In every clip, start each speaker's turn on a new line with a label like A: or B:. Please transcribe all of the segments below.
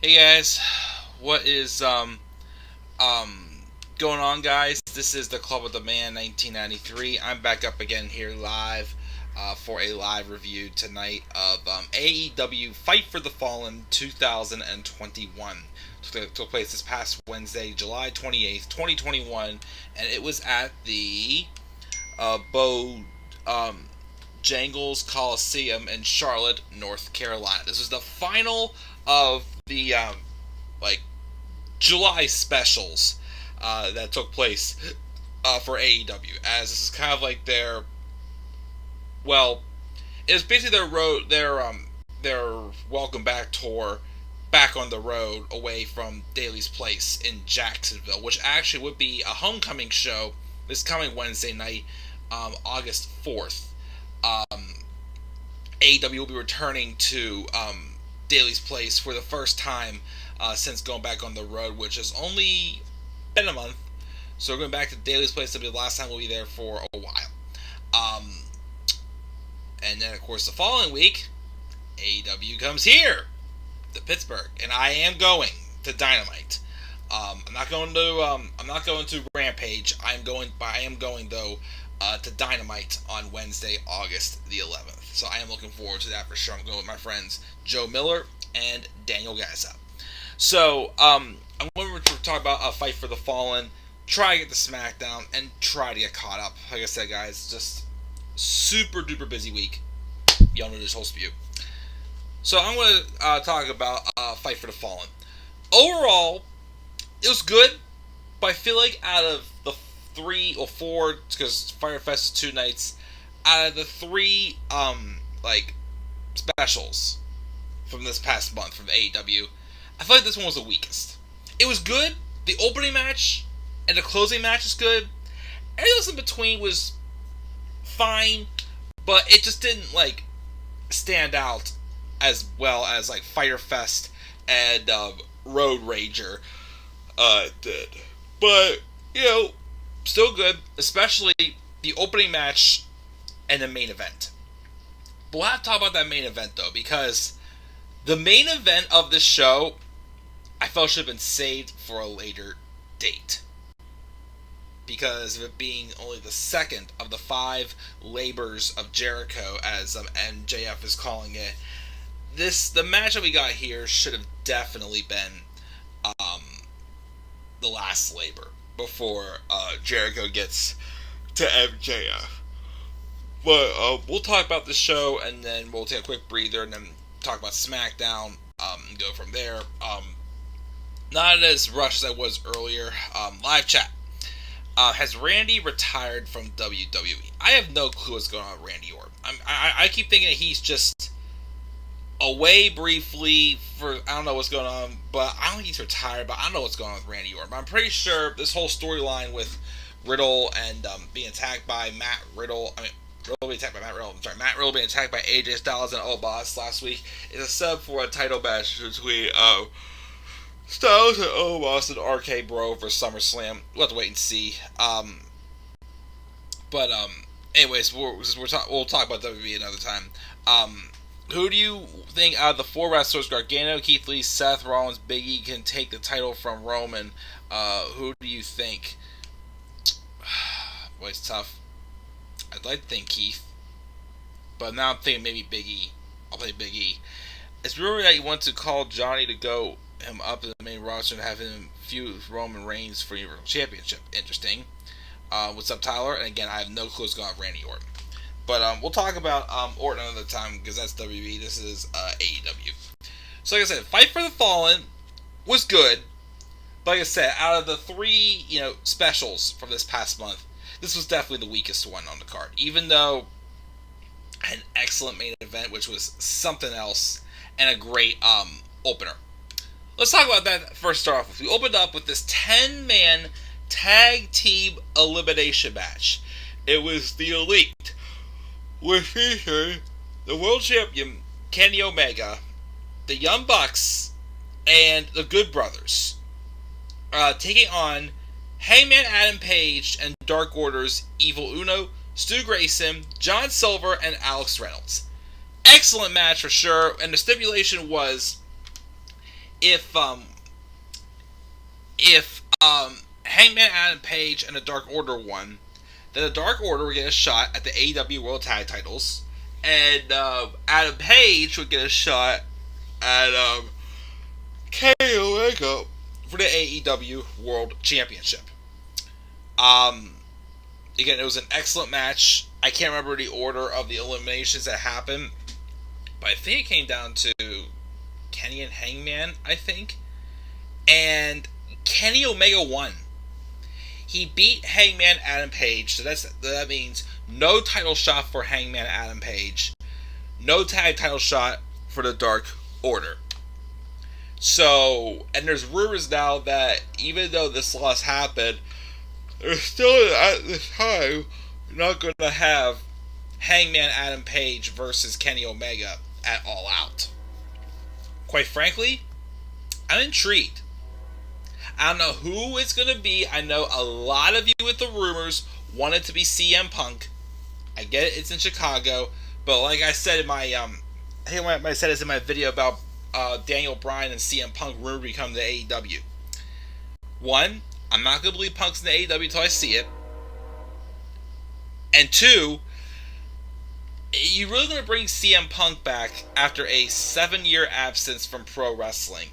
A: Hey guys, what is going on, guys? This is the Club of the Man 1993. I'm back up again here live for a live review tonight of AEW Fight for the Fallen 2021. Took place this past Wednesday, July 28th, 2021, and it was at the Bojangles Coliseum in Charlotte, North Carolina. This was the final of the like July specials that took place for AEW, as this is kind of like their well, it was basically their welcome back tour back on the road away from Daly's Place in Jacksonville, which actually would be a homecoming show this coming Wednesday night, August 4th. AEW will be returning to Daly's Place for the first time since going back on the road, which has only been a month. So we're going back to Daly's Place. That'll be the last time we'll be there for a while. Um, and then, of course, the following week, AEW comes here to Pittsburgh, and I am going to Dynamite. I'm not going to Rampage. I am going though to Dynamite on Wednesday, August the 11th. So I am looking forward to that for sure. I'm going with my friends Joe Miller and Daniel Gaza. So I'm going to talk about a Fight for the Fallen, try to get the SmackDown, and try to get caught up. Like I said, guys, just super duper busy week. Y'all know this whole spew. So I'm going to talk about Fight for the Fallen. Overall, it was good, but I feel like out of the 3 or 4, because Fire Fest is 2 nights, out of the 3 specials from this past month from the AEW, I feel like this one was the weakest. It was good. The opening match and the closing match was good. Everything else in between was fine, but it just didn't stand out as well as Fire Fest and Road Rager did. But still good, especially the opening match and the main event. But we'll have to talk about that main event though, because the main event of this show I felt should have been saved for a later date. Because of it being only the second of the 5 labors of Jericho, as MJF is calling it. The match that we got here should have definitely been the last labor before Jericho gets to MJF. But we'll talk about the show, and then we'll take a quick breather, and then talk about SmackDown, and go from there. Not as rushed as I was earlier. Live chat. Has Randy retired from WWE? I have no clue what's going on with Randy Orton. I keep thinking that he's just away briefly for I don't know what's going on, but I don't think he's retired. But I don't know what's going on with Randy Orton. But I'm pretty sure this whole storyline with Riddle and being attacked by Matt Riddle. Riddle being attacked by Matt Riddle. I'm sorry, Matt Riddle being attacked by AJ Styles and Omos last week is a sub for a title match between Styles and Omos and RK Bro for SummerSlam. We'll have to wait and see. Anyways, we'll talk about WWE another time. Who do you think out of the 4 wrestlers, Gargano, Keith Lee, Seth Rollins, Big E, can take the title from Roman? Who do you think? Boy, it's tough. I'd like to think Keith, but now I'm thinking maybe Big E. I'll play Big E. It's rumored that he wants to call Johnny to go him up to the main roster and have him feud with Roman Reigns for Universal Championship. Interesting. What's up, Tyler? And again, I have no clue what's going on with Randy Orton. But we'll talk about Orton another time because that's WWE. This is AEW. So like I said, Fight for the Fallen was good. But like I said, out of the 3 specials from this past month, this was definitely the weakest one on the card. Even though an excellent main event, which was something else, and a great opener. Let's talk about that first. Start off with. We opened up with this 10-man tag team elimination match. It was the Elite, which featured the world champion Kenny Omega, the Young Bucks, and the Good Brothers, taking on Hangman Adam Page and Dark Order's Evil Uno, Stu Grayson, John Silver, and Alex Reynolds. Excellent match for sure, and the stipulation was if Hangman Adam Page and the Dark Order won, then the Dark Order would get a shot at the AEW World Tag Titles, and Adam Page would get a shot at Kenny Omega for the AEW World Championship. Again, it was an excellent match. I can't remember the order of the eliminations that happened, but I think it came down to Kenny and Hangman, I think. And Kenny Omega won. He beat Hangman Adam Page, so that means no title shot for Hangman Adam Page, no tag title shot for the Dark Order. So, and there's rumors now that even though this loss happened, they're still at this time not going to have Hangman Adam Page versus Kenny Omega at All Out. Quite frankly, I'm intrigued. I don't know who it's going to be. I know a lot of you with the rumors want it to be CM Punk. I get it, it's in Chicago. But like I said in my, I think I said this in my video about Daniel Bryan and CM Punk rumored to become the AEW. One, I'm not going to believe Punk's in the AEW until I see it. And two, you really going to bring CM Punk back after a 7-year absence from pro wrestling,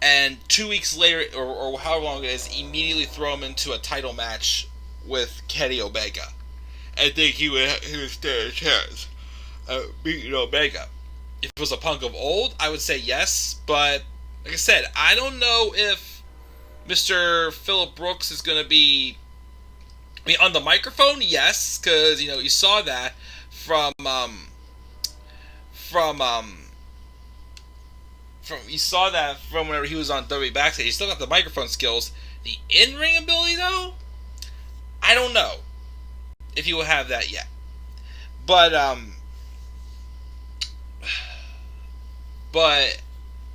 A: and 2 weeks later, or however long it is, immediately throw him into a title match with Kenny Omega? I think he would stand a chance beating Omega. If it was a Punk of old, I would say yes, but like I said, I don't know if Mr. Phillip Brooks is going to be... I mean, on the microphone, yes, because, you saw that from you saw that from whenever he was on WWE Backstage. He still got the microphone skills. The in-ring ability, though, I don't know if he will have that yet. But I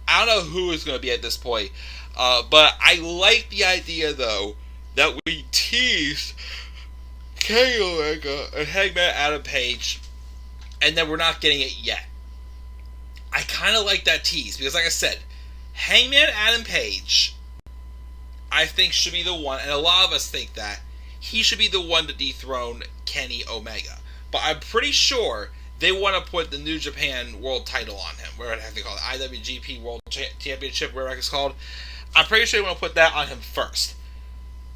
A: don't know who is going to be at this point. But I like the idea, though, that we teased Kenny Omega and Hangman Adam Page, and then we're not getting it yet. I kind of like that tease, because like I said, Hangman Adam Page, I think, should be the one, and a lot of us think that, he should be the one to dethrone Kenny Omega. But I'm pretty sure they want to put the New Japan World title on him, whatever the heck they call it, IWGP World Championship, whatever it's called. I'm pretty sure they want to put that on him first.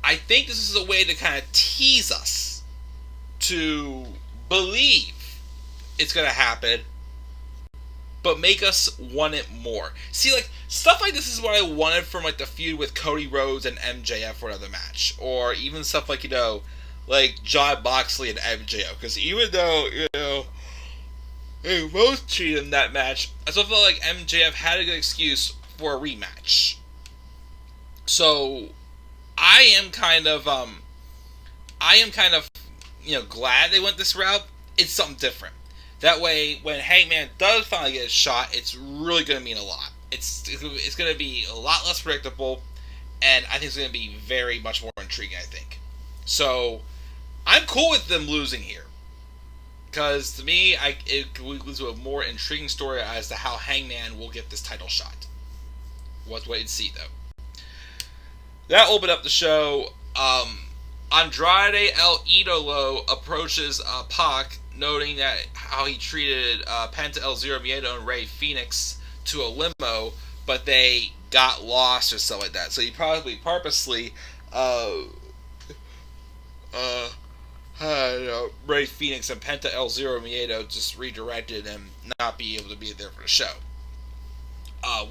A: I think this is a way to kind of tease us to believe it's going to happen, but make us want it more. See, like, stuff like this is what I wanted from, like, the feud with Cody Rhodes and MJF for another match. Or even stuff like, like Jon Moxley and MJF. Because even though, they both cheated in that match, I still felt like MJF had a good excuse for a rematch. So, I am kind of, glad they went this route. It's something different. That way, when Hangman does finally get a shot, it's really going to mean a lot. It's going to be a lot less predictable, and I think it's going to be very much more intriguing, I think. So, I'm cool with them losing here. Because, to me, it leads to a more intriguing story as to how Hangman will get this title shot. We'll have to wait and see, though. That opened up the show. Andrade El Idolo approaches Pac, noting that how he treated Penta El Zero Miedo and Rey Fenix to a limo, but they got lost or something like that. So he probably purposely had Rey Fenix and Penta El Zero Miedo just redirected and not be able to be there for the show.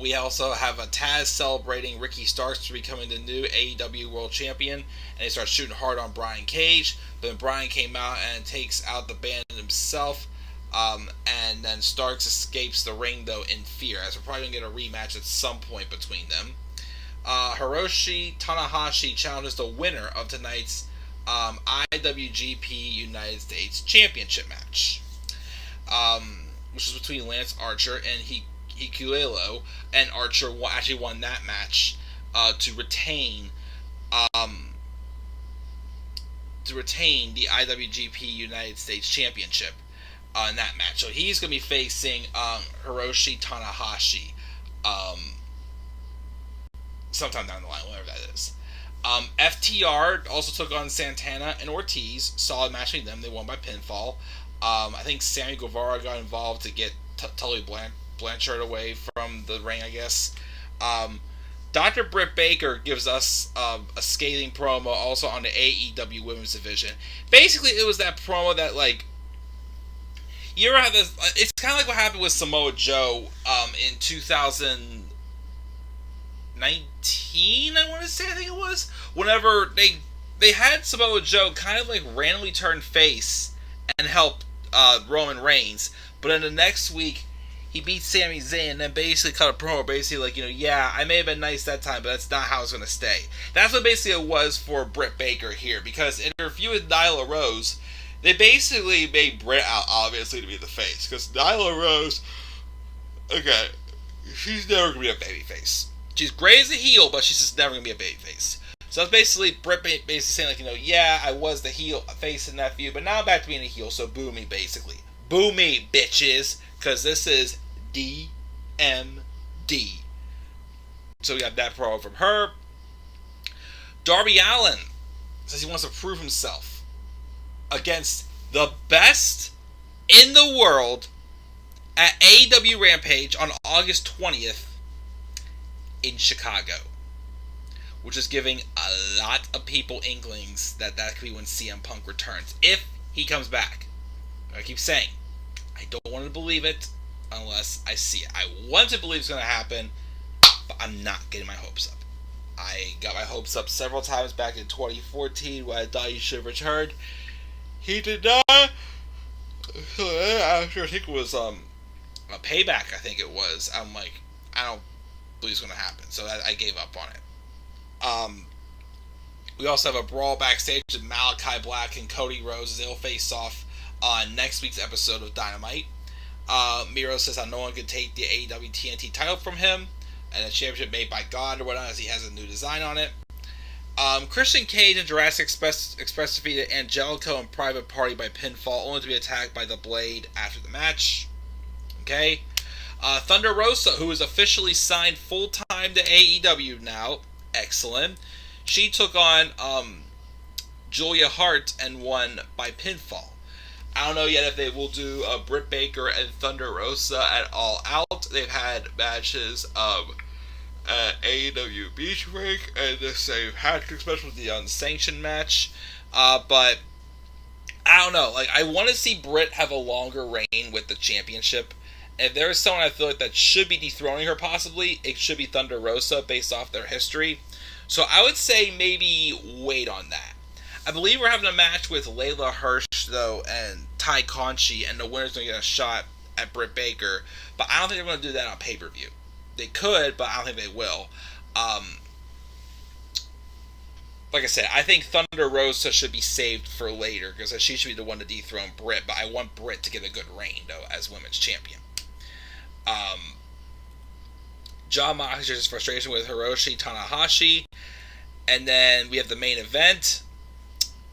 A: We also have a Taz celebrating Ricky Starks for becoming the new AEW World Champion, and they start shooting hard on Brian Cage, but then Brian came out and takes out the band himself, and then Starks escapes the ring, though, in fear, as we're probably going to get a rematch at some point between them. Hiroshi Tanahashi challenges the winner of tonight's IWGP United States Championship match, which was between Lance Archer and Hikuelo, and Archer actually won that match to retain the IWGP United States Championship in that match. So he's going to be facing Hiroshi Tanahashi sometime down the line, whatever that is. FTR also took on Santana and Ortiz. Solid match between them. They won by pinfall. I think Sammy Guevara got involved to get Tully Blanchard away from the ring, I guess. Dr. Britt Baker gives us a scathing promo also on the AEW Women's Division. Basically, it was that promo that, like, you ever have this... It's kind of like what happened with Samoa Joe in 2019, I want to say, I think it was. Whenever they had Samoa Joe kind of, like, randomly turn face and help Roman Reigns. But then the next week, he beat Sami Zayn and then basically cut a promo basically like, yeah, I may have been nice that time, but that's not how it's going to stay. That's what basically it was for Britt Baker here, because in her feud with Nyla Rose, they basically made Britt out, obviously, to be the face. Because Nyla Rose, okay, she's never going to be a babyface. She's great as a heel, but she's just never going to be a babyface. So it's basically Britt basically saying, like, yeah, I was the heel face in that feud, but now I'm back to being a heel, so boo me, basically. Boo me, bitches, because this is DMD. So we got that promo from her. Darby Allin says he wants to prove himself against the best in the world at AEW Rampage on August 20th in Chicago, which is giving a lot of people inklings that could be when CM Punk returns, if he comes back. I keep saying, I don't want to believe it unless I see it. I want to believe it's going to happen, but I'm not getting my hopes up. I got my hopes up several times back in 2014 when I thought he should have returned. He did not. After I think it was a Payback, I think it was. I'm like, I don't believe it's going to happen, so I gave up on it. We also have a brawl backstage with Malachi Black and Cody Rhodes. They'll face off on next week's episode of Dynamite. Miro says how no one could take the AEW TNT title from him, and the championship made by God or whatnot, as he has a new design on it. Christian Cage and Jurassic Express defeated Angelico and Private Party by pinfall, only to be attacked by the Blade after the match. Okay. Thunder Rosa, who is officially signed full-time to AEW now. Excellent. She took on Julia Hart and won by pinfall. I don't know yet if they will do Britt Baker and Thunder Rosa at All Out. They've had matches at AEW Beach Break and the St. Patrick's special, the unsanctioned match. But I don't know. Like, I want to see Britt have a longer reign with the championship. If there is someone I feel like that should be dethroning her, possibly, it should be Thunder Rosa based off their history. So I would say maybe wait on that. I believe we're having a match with Layla Hirsch, though, and Ty Conchi, and the winner's going to get a shot at Britt Baker. But I don't think they're going to do that on pay-per-view. They could, but I don't think they will. Like I said, I think Thunder Rosa should be saved for later, because she should be the one to dethrone Britt, but I want Britt to get a good reign, though, as women's champion. John Moxley's frustration with Hiroshi Tanahashi, and then we have the main event.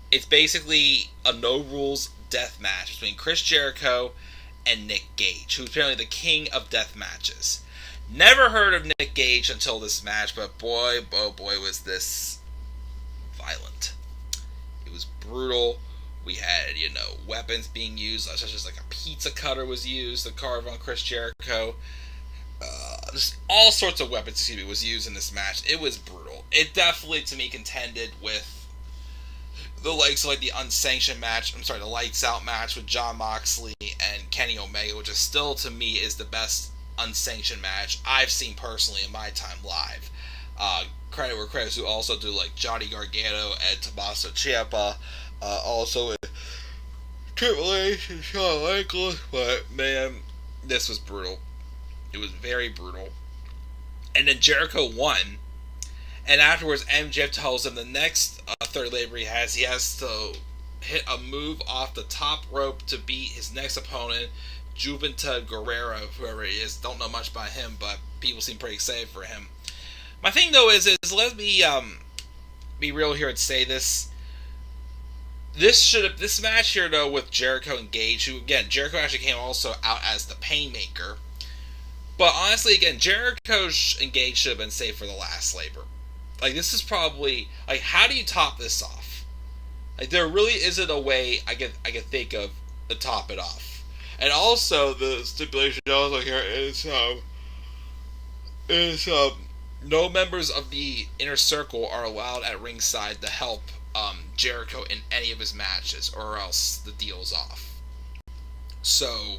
A: It's basically a no-rules death match between Chris Jericho and Nick Gage, who's apparently the king of death matches. Never heard of Nick Gage until this match, but boy, oh boy, was this violent. It was brutal. We had, weapons being used, such as like a pizza cutter was used to carve on Chris Jericho. Just all sorts of weapons, was used in this match. It was brutal. It definitely, to me, contended with the likes of like the unsanctioned match. The lights out match with John Moxley and Kenny Omega, which is still, to me, is the best unsanctioned match I've seen personally in my time live. Credit where credit's due. Also do like Johnny Gargano and Tommaso Ciampa. Also with Triple H and Shawn Michaels. But man, this was brutal. It was very brutal. And then Jericho won. And afterwards, MJF tells him the next third labor he has to hit a move off the top rope to beat his next opponent, Juventud Guerrero, whoever he is. Don't know much about him, but people seem pretty excited for him. My thing, though, is let me be real here and say this. This match here, though, with Jericho and Gage, who, again, Jericho actually came also out as the Painmaker, But honestly, again, Jericho's engaged should have been saved for the last labor. Like, this is probably like, how do you top this off? Like, there really isn't a way I can think of to top it off. And also, the stipulation also here is no members of the inner circle are allowed at ringside to help Jericho in any of his matches, or else the deal's off. So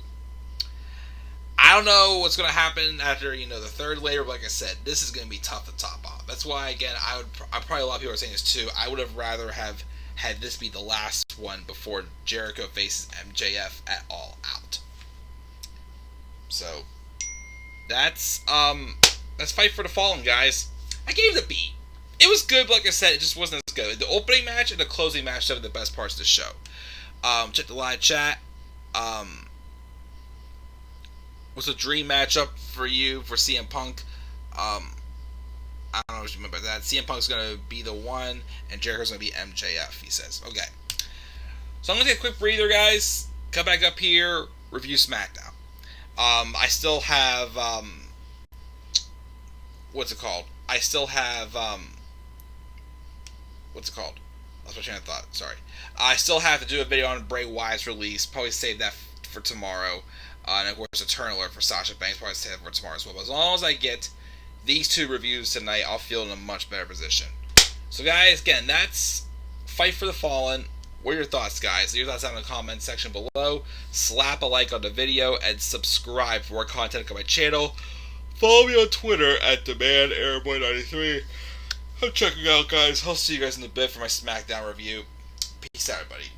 A: I don't know what's going to happen after the third layer. But like I said, this is going to be tough to top off. That's why, again, I probably a lot of people are saying this too. I would have rather have had this be the last one before Jericho faces MJF at All Out. So that's Fight for the Fallen, guys. I gave it a B. It was good, but like I said, it just wasn't as good. The opening match and the closing match are the best parts of the show. Check the live chat. What's a dream matchup for you for CM Punk? I don't know what you mean by that. CM Punk's going to be the one, and Jericho's going to be MJF, he says. Okay. So I'm going to take a quick breather, guys. Come back up here, review SmackDown. I still have, what's it called? I still have, what's it called? That's my train of thought, sorry. I still have to do a video on Bray Wyatt's release. Probably save that for tomorrow. And of course, a turn alert for Sasha Banks. Probably save that for tomorrow as well. But as long as I get these two reviews tonight, I'll feel in a much better position. So guys, again, that's Fight for the Fallen. What are your thoughts, guys? Leave your thoughts down in the comment section below. Slap a like on the video and subscribe for more content on my channel. Follow me on Twitter at TheManAirboy93. I'm checking out, guys. I'll see you guys in a bit for my SmackDown review. Peace out, everybody.